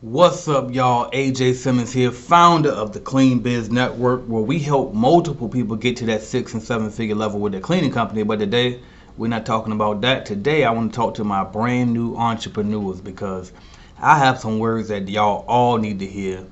What's up, y'all? AJ Simmons here, founder of the Clean Biz Network, where we help multiple people get to that 6 and 7 figure level with their cleaning company. But today, we're not talking about that. Today, I want to talk to my brand new entrepreneurs because I have some words that y'all all need to hear.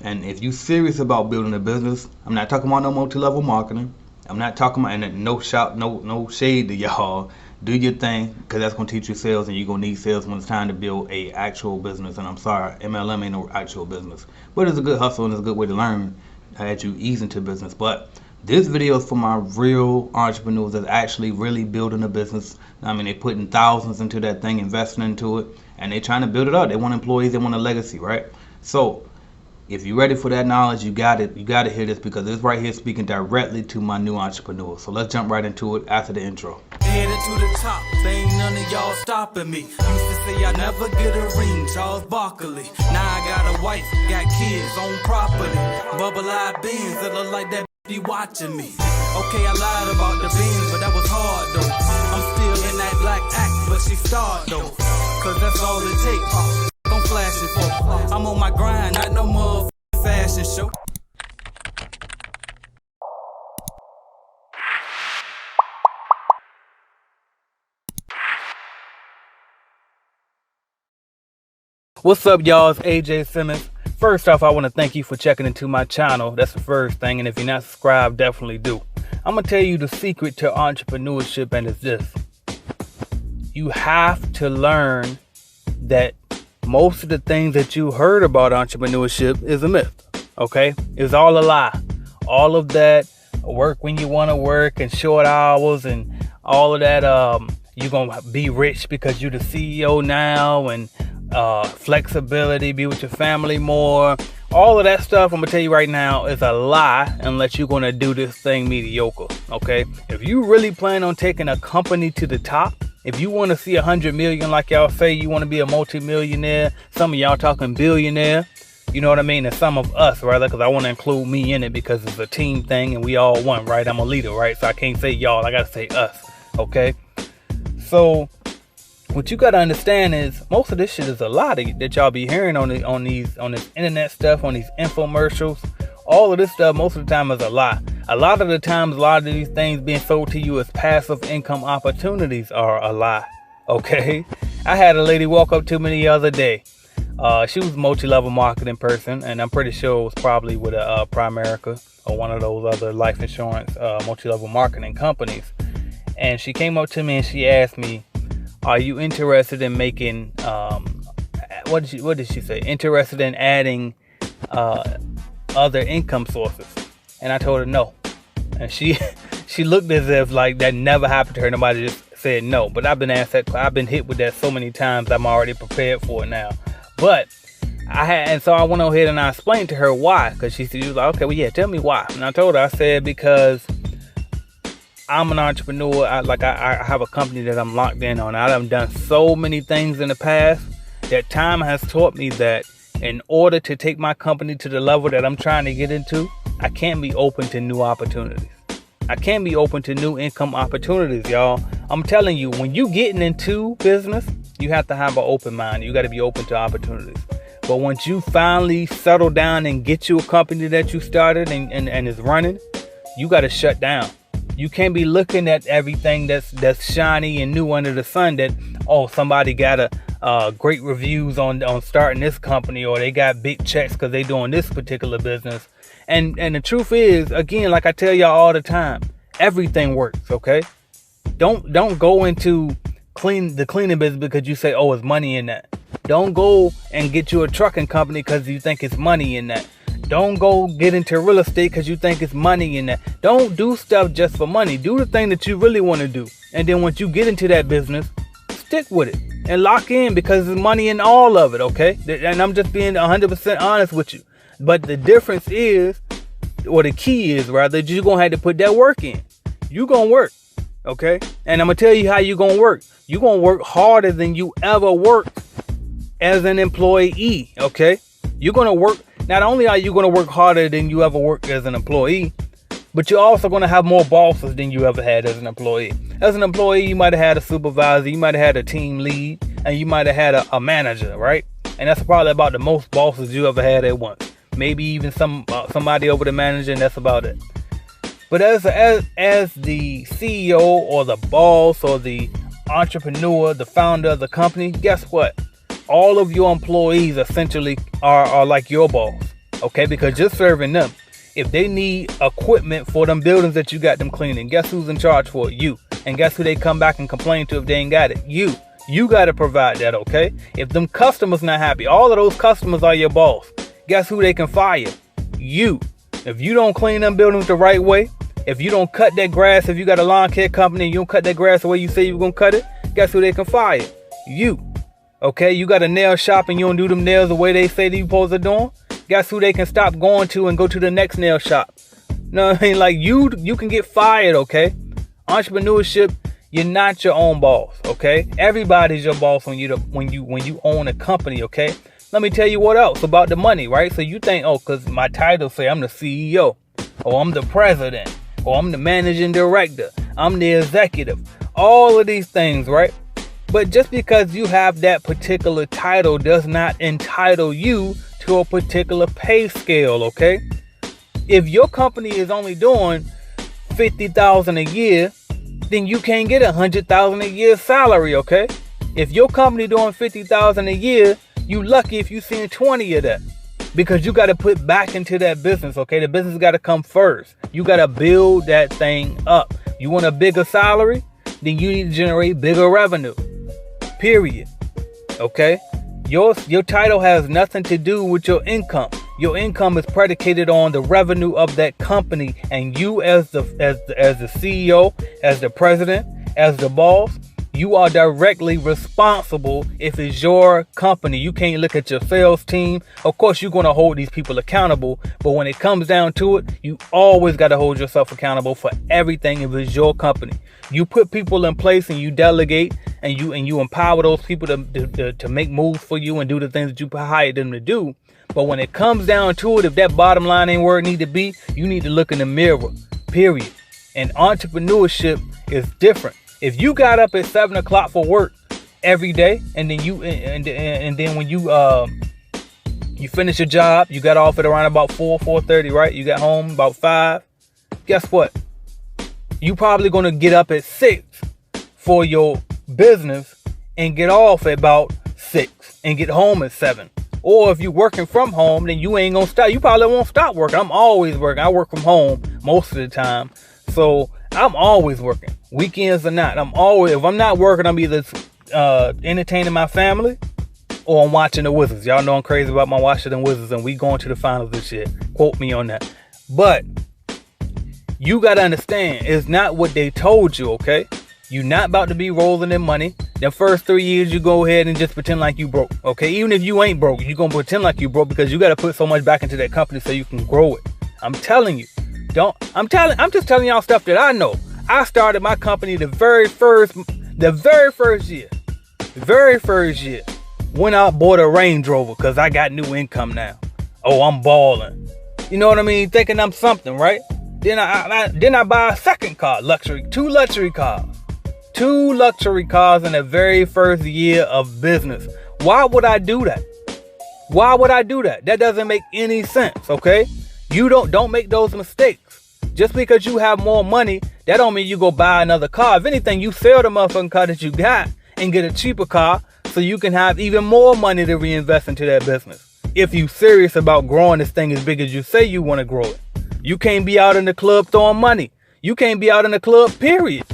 And if you're serious about building a business, I'm not talking about no multi-level marketing. I'm not talking about, and no shade to y'all. Do your thing, because that's going to teach you sales, and you're going to need sales when it's time to build a actual business. And I'm sorry, MLM ain't no actual business, but it's a good hustle and it's a good way to learn as you ease into business. But this video is for my real entrepreneurs that's actually really building a business. I mean, they're putting thousands into that thing, investing into it, and they're trying to build it up. They want employees, they want a legacy, right? So if you're ready for that knowledge, you got it. You got to hear this, because this right here speaking directly to my new entrepreneurs. So let's jump right into it after the intro. Headed to the top, there ain't none of y'all stopping me. Used to say I never get a ring, Charles Barkley. Now I got a wife, got kids, own property. Bubble-eyed beans that look like that be watching me. Okay, I lied about the beans, but that was hard though. I'm still in that black act, but she starred though. Cause that's all it takes. I'm flashing for. I'm on my grind, not no motherfucking fashion show. What's up, y'all? It's AJ Simmons. First off, I want to thank you for checking into my channel. That's the first thing. And if you're not subscribed, definitely do. I'm going to tell you the secret to entrepreneurship, and it's this. You have to learn that most of the things that you heard about entrepreneurship is a myth. Okay? It's all a lie. All of that work when you want to work and short hours and all of that, you're going to be rich because you're the CEO now, and flexibility, be with your family more, all of that stuff, I'm gonna tell you right now, is a lie unless you're gonna do this thing mediocre. Okay, if you really plan on taking a company to the top, if you want to see 100 million, like y'all say, you want to be a multi-millionaire, some of y'all talking billionaire, you know what I mean, and some of us, rather, because I want to include me in it because it's a team thing and we all one, right? I'm a leader, right? So I can't say y'all, I gotta say us. Okay, so what you gotta understand is most of this shit is a lie that y'all be hearing on this internet stuff, on these infomercials. All of this stuff most of the time is a lie. A lot of the times, a lot of these things being sold to you as passive income opportunities are a lie. Okay, I had a lady walk up to me the other day. She was a multi-level marketing person, and I'm pretty sure it was probably with a Primerica or one of those other life insurance multi-level marketing companies. And she came up to me and she asked me, are you interested in making, what did she say? Interested in adding other income sources? And I told her no. And she looked as if like that never happened to her. Nobody just said no. But I've been asked that. I've been hit with that so many times. I'm already prepared for it now. But so I went ahead and I explained to her why. Because she was like, okay, well, yeah, tell me why. And I told her, I said, because I'm an entrepreneur. I have a company that I'm locked in on. I've done so many things in the past that time has taught me that in order to take my company to the level that I'm trying to get into, I can't be open to new opportunities. I can't be open to new income opportunities, y'all. I'm telling you, when you getting into business, you have to have an open mind. You got to be open to opportunities. But once you finally settle down and get you a company that you started and is running, you got to shut down. You can't be looking at everything that's shiny and new under the sun that, oh, somebody got a great reviews on starting this company, or they got big checks because they doing this particular business. And the truth is, again, like I tell y'all all the time, everything works, okay? Don't go into the cleaning business because you say, oh, it's money in that. Don't go and get you a trucking company because you think it's money in that. Don't go get into real estate because you think it's money in that. Don't do stuff just for money. Do the thing that you really want to do. And then once you get into that business, stick with it and lock in, because there's money in all of it, okay? And I'm just being 100% honest with you. But the difference is, or the key is, rather, you're going to have to put that work in. You're going to work, okay? And I'm going to tell you how you're going to work. You're going to work harder than you ever worked as an employee, okay? You're going to work. Not only are you going to work harder than you ever worked as an employee, but you're also going to have more bosses than you ever had as an employee. As an employee, you might have had a supervisor, you might have had a team lead, and you might have had a manager, right? And that's probably about the most bosses you ever had at once. Maybe even somebody over the manager, and that's about it. But as the CEO or the boss or the entrepreneur, the founder of the company, guess what? All of your employees essentially are like your boss, okay? Because you're serving them. If they need equipment for them buildings that you got them cleaning, guess who's in charge for it? You. And guess who they come back and complain to if they ain't got it? You. You got to provide that, okay? If them customers not happy, all of those customers are your boss. Guess who they can fire? You. If you don't clean them buildings the right way, if you don't cut that grass, if you got a lawn care company and you don't cut that grass the way you say you're going to cut it, guess who they can fire? You. Okay, you got a nail shop and you don't do them nails the way they say that you supposed to do them, guess who they can stop going to and go to the next nail shop? No, I mean, like you can get fired, okay? Entrepreneurship, you're not your own boss, okay? Everybody's your boss when you own a company, okay? Let me tell you what else about the money, right? So you think, oh, because my title say I'm the CEO, or I'm the president, or I'm the managing director, I'm the executive, all of these things, right? But just because you have that particular title does not entitle you to a particular pay scale, okay? If your company is only doing $50,000 a year, then you can't get $100,000 a year salary, okay? If your company doing $50,000 a year, you lucky if you seeing 20 of that, because you got to put back into that business, okay? The business got to come first. You got to build that thing up. You want a bigger salary? Then you need to generate bigger revenue. Period. Okay? Your title has nothing to do with your income. Your income is predicated on the revenue of that company, and you as the CEO, as the president, as the boss, you are directly responsible if it's your company. You can't look at your sales team. Of course, you're going to hold these people accountable, but when it comes down to it, you always got to hold yourself accountable for everything if it's your company. You put people in place and you delegate and you empower those people to make moves for you and do the things that you hired them to do. But when it comes down to it, if that bottom line ain't where it need to be, you need to look in the mirror, period. And entrepreneurship is different. If you got up at 7 o'clock for work every day, and then when you finish your job, you got off at around about 4:30, right? You got home about 5. Guess what? You probably gonna get up at 6 for your business and get off at about 6 and get home at 7. Or if you're working from home, then you ain't gonna stop. You probably won't stop working. I'm always working. I work from home most of the time, so I'm always working. Weekends or not, if I'm not working, I'm either entertaining my family or I'm watching the Wizards. Y'all know I'm crazy about my Washington Wizards, and we going to the finals this year. Quote me on that. But you got to understand, it's not what they told you, okay? You're not about to be rolling in money. The first 3 years, you go ahead and just pretend like you broke, okay? Even if you ain't broke, you're going to pretend like you broke because you got to put so much back into that company so you can grow it. I'm telling you. I'm just telling y'all stuff that I know. I started my company the very first year. Went out, bought a Range Rover because I got new income now. Oh, I'm balling. You know what I mean? Thinking I'm something, right? Then I buy a second car, two luxury cars in the very first year of business. Why would I do that? That doesn't make any sense, okay? You don't make those mistakes. Just because you have more money, that don't mean you go buy another car. If anything, you sell the motherfucking car that you got and get a cheaper car so you can have even more money to reinvest into that business. If you serious about growing this thing as big as you say you want to grow it. You can't be out in the club throwing money. You can't be out in the club, period.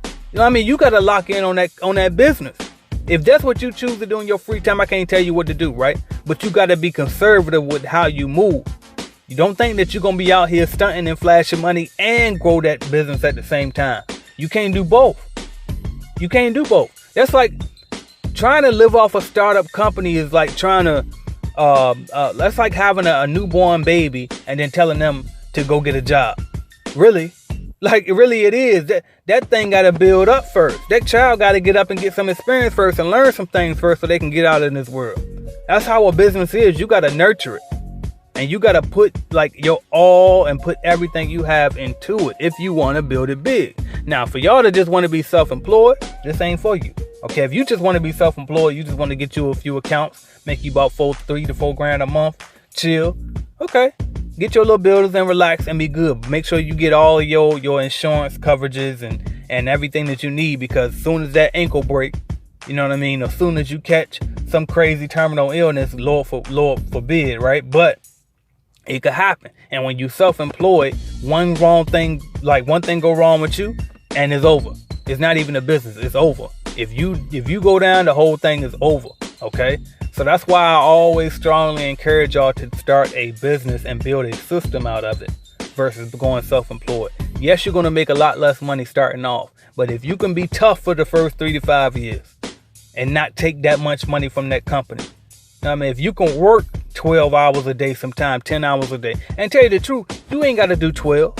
You know what I mean? You got to lock in on that business. If that's what you choose to do in your free time, I can't tell you what to do, right? But you got to be conservative with how you move. You don't think that you're going to be out here stunting and flashing money and grow that business at the same time. You can't do both. That's like trying to live off a startup company is like trying to, that's like having a newborn baby and then telling them to go get a job. Really? Like, really it is. That thing got to build up first. That child got to get up and get some experience first and learn some things first so they can get out in this world. That's how a business is. You got to nurture it. And you got to put like your all and put everything you have into it if you want to build it big. Now, for y'all that just want to be self-employed, this ain't for you. Okay, if you just want to be self-employed, you just want to get you a few accounts, make you about $3 to $4 grand a month, chill. Okay, get your little builders and relax and be good. Make sure you get all of your insurance coverages and everything that you need, because as soon as that ankle break, you know what I mean? As soon as you catch some crazy terminal illness, Lord forbid, right? But it could happen. And when you self-employed, one thing go wrong with you and it's over. It's not even a business, it's over. If you go down, the whole thing is over. Okay? So that's why I always strongly encourage y'all to start a business and build a system out of it versus going self-employed. Yes, you're going to make a lot less money starting off, but if you can be tough for the first 3 to 5 years and not take that much money from that company, I mean, if you can work 12 hours a day, sometime 10 hours a day, and tell you the truth, you ain't got to do 12.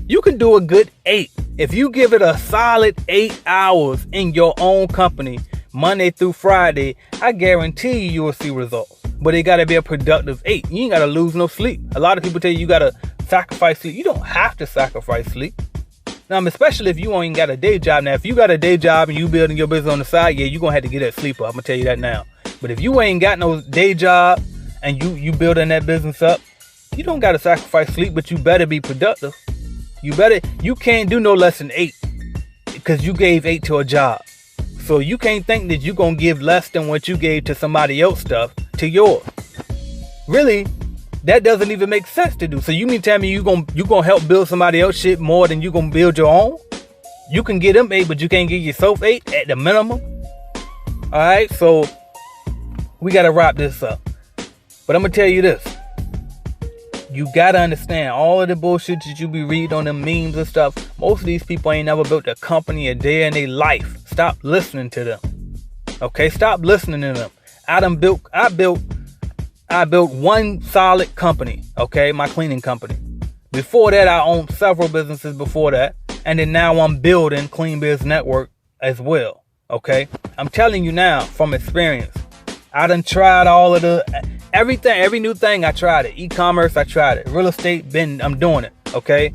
You can do a good 8. If you give it a solid 8 hours in your own company, Monday through Friday, I guarantee you will see results. But it got to be a productive 8. You ain't got to lose no sleep. A lot of people tell you got to sacrifice sleep. You don't have to sacrifice sleep. Now, especially if you ain't got a day job. Now, if you got a day job and you building your business on the side, yeah, you're going to have to get that sleep up. I'm going to tell you that now. But if you ain't got no day job and you building that business up, you don't got to sacrifice sleep, but you better be productive. You can't do no less than 8 because you gave 8 to a job. So you can't think that you're going to give less than what you gave to somebody else stuff to yours. Really, that doesn't even make sense to do. So you mean tell me you gonna help build somebody else shit more than you gonna build your own? You can get them 8, but you can't give yourself 8 at the minimum. Alright, so we gotta wrap this up. But I'm gonna tell you this. You gotta understand all of the bullshit that you be reading on them memes and stuff. Most of these people ain't never built a company a day in their life. Stop listening to them. Okay, stop listening to them. I built one solid company, okay, my cleaning company. Before that, I owned several businesses before that. And then now I'm building Clean Biz Network as well, okay? I'm telling you now from experience. I done tried all of everything, every new thing I tried it. E-commerce, I tried it. Real estate, I'm doing it, okay?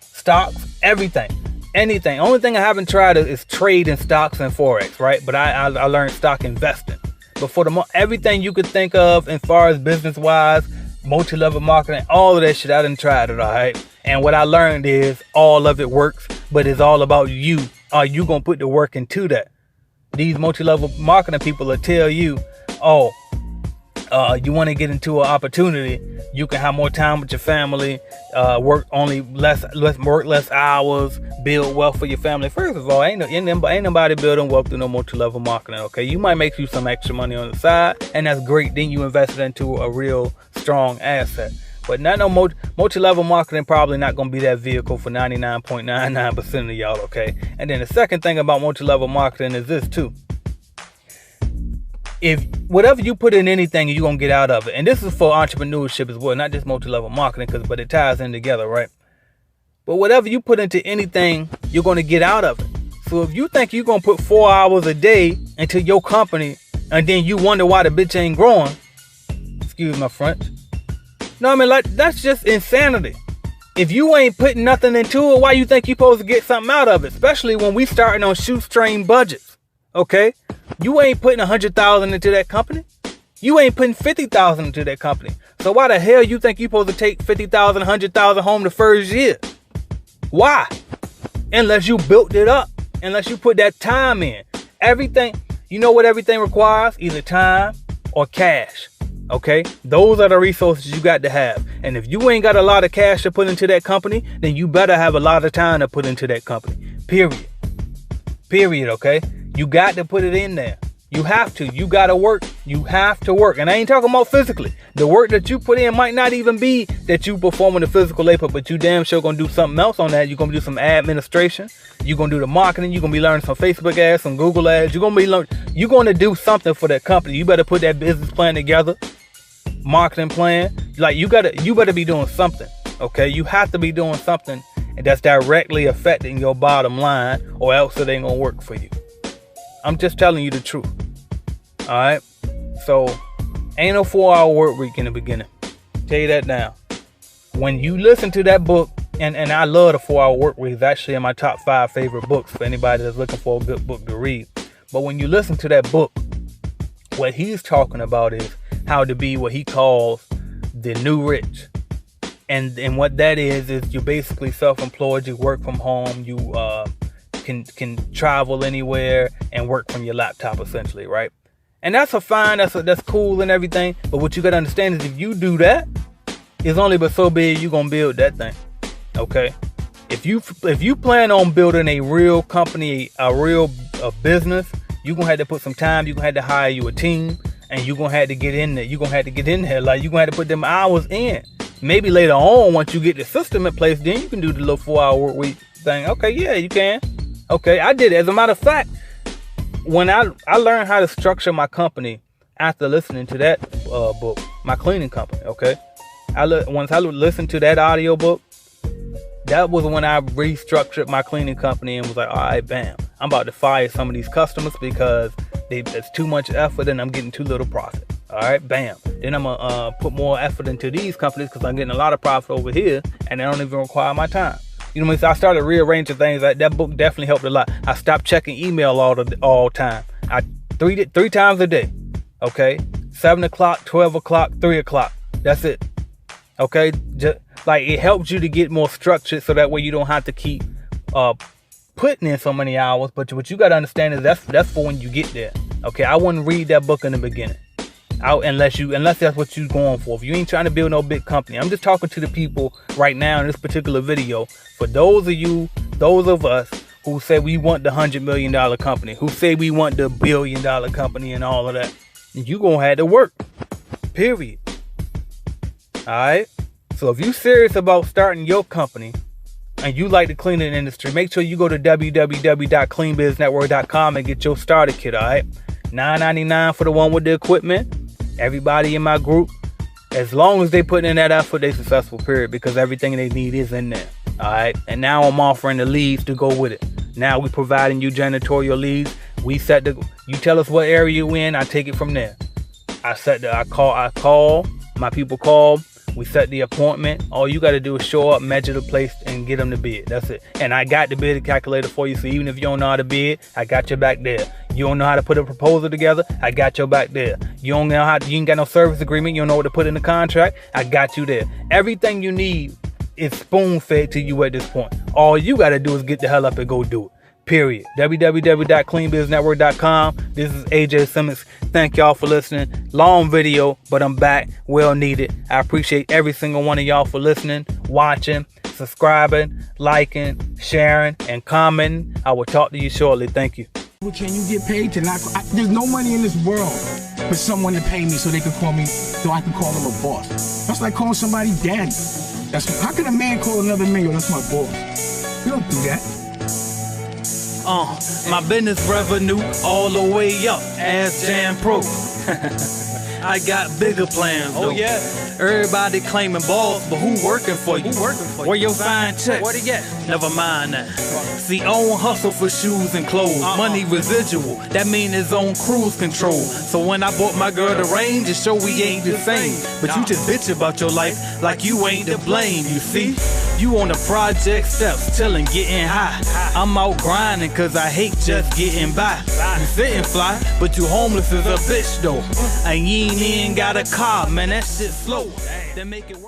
Stocks, everything. Anything. Only thing I haven't tried is trade in stocks and Forex, right? But I learned stock investing. But for everything you could think of as far as business-wise, multi-level marketing, all of that shit, I done tried it, all right? And what I learned is all of it works, but it's all about you. Are you going to put the work into that? These multi-level marketing people will tell you, you want to get into an opportunity, you can have more time with your family, work less hours, build wealth for your family. First of all, ain't nobody building wealth through no multi-level marketing, okay? You might make you some extra money on the side, and that's great. Then you invest it into a real strong asset. But not no multi-level marketing, probably not going to be that vehicle for 99.99% of y'all, okay? And then the second thing about multi-level marketing is this too. If whatever you put in anything, you're going to get out of it. And this is for entrepreneurship as well, not just multi-level marketing, but it ties in together, right? But whatever you put into anything, you're going to get out of it. So if you think you're going to put 4 hours a day into your company and then you wonder why the bitch ain't growing, excuse my French. No, I mean, like, that's just insanity. If you ain't putting nothing into it, why you think you're supposed to get something out of it? Especially when we starting on shoestring budgets, okay? You ain't putting 100,000 into that company. You ain't putting 50,000 into that company. So why the hell you think you supposed to take 50,000, 100,000 home the first year? Why? Unless you built it up. Unless you put that time in. Everything, you know what everything requires? Either time or cash. Okay? Those are the resources you got to have. And if you ain't got a lot of cash to put into that company, then you better have a lot of time to put into that company. Period. Period, okay? You got to put it in there. You have to. You got to work. You have to work. And I ain't talking about physically. The work that you put in might not even be that you performing the physical labor, but you damn sure going to do something else on that. You're going to do some administration. You're going to do the marketing. You're going to be learning some Facebook ads, some Google ads. You're going to do something for that company. You better put that business plan together. Marketing plan. Like you better be doing something. Okay? You have to be doing something and that's directly affecting your bottom line, or else it ain't going to work for you. I'm just telling you the truth. Alright? So, ain't no 4-hour work week in the beginning. Tell you that now. When you listen to that book, and I love the 4 Hour Work Week. It's actually in my top 5 favorite books for anybody that's looking for a good book to read. But when you listen to that book, what he's talking about is how to be what he calls the new rich. And what that is you're basically self-employed. You work from home. You can travel anywhere and work from your laptop, essentially, right? And that's that's cool and everything. But what you gotta understand is if you do that, it's only but so big you're gonna build that thing. Okay? If you plan on building a real company, a business, you're gonna have to put some time. You're gonna have to hire you a team, and you're gonna have to get in there. You're gonna have to get in there. Like, you're gonna have to put them hours in. Maybe later on, once you get the system in place, then you can do the little 4 Hour Work Week thing. Okay, yeah, you can. Okay, I did it. As a matter of fact, when I learned how to structure my company after listening to that book, my cleaning company. Okay, once I listened to that audio book, that was when I restructured my cleaning company and was like, all right, bam, I'm about to fire some of these customers because it's too much effort and I'm getting too little profit. All right, bam. Then I'm gonna put more effort into these companies because I'm getting a lot of profit over here, and they don't even require my time. You know what I mean? So I started rearranging things. That book definitely helped a lot. I stopped checking email all time. Three times a day. Okay, 7 o'clock, 12 o'clock, 3 o'clock. That's it. Okay, just like it helps you to get more structured, so that way you don't have to keep putting in so many hours. But what you got to understand is that's for when you get there. Okay, I wouldn't read that book in the beginning. Unless that's what you're going for. If you ain't trying to build no big company. I'm just talking to the people right now in this particular video. For those of us who say we want the $100 million company, who say we want the $1 billion company and all of that, you gonna have to work. Period. Alright? So if you're serious about starting your company and you like the cleaning industry, make sure you go to www.cleanbiznetwork.com and get your starter kit, alright? $9.99 for the one with the equipment. Everybody in my group, as long as they put in that effort, they successful, period, because everything they need is in there. All right. And now I'm offering the leads to go with it. Now we providing you janitorial leads. You tell us what area you in, I take it from there. I call, my people call, we set the appointment. All you got to do is show up, measure the place, and get them to bid. That's it. And I got the bid calculator for you. So even if you don't know how to bid, I got your back there. You don't know how to put a proposal together, I got your back there. You ain't got no service agreement, you don't know what to put in the contract, I got you there. Everything you need is spoon fed to you at this point. All you got to do is get the hell up and go do it. Period. www.cleanbiznetwork.com. This is AJ Simmons. Thank y'all for listening. Long video, but I'm back. Well needed. I appreciate every single one of y'all for listening, watching, subscribing, liking, sharing, and commenting. I will talk to you shortly. Thank you. Can you get paid to not? There's no money in this world for someone to pay me so they can call me, so I can call them a boss. That's like calling somebody daddy. How can a man call another man, yo, that's my boss? You don't do that. My business revenue all the way up, as Jam Pro. I got bigger plans, though. Oh yeah. Everybody claiming balls, but who working for you? Where your fine check? What he get? Never mind that. See, I don't hustle for shoes and clothes. Money residual, that mean it's on cruise control. So when I bought my girl the range, it show we ain't the same. But you just bitch about your life like you ain't to blame, you see? You on the project steps, chillin', getting high. I'm out grinding cause I hate just getting by. You sitting fly, but you homeless as a bitch though. And you ain't even got a car, man, that shit slow. That make it work.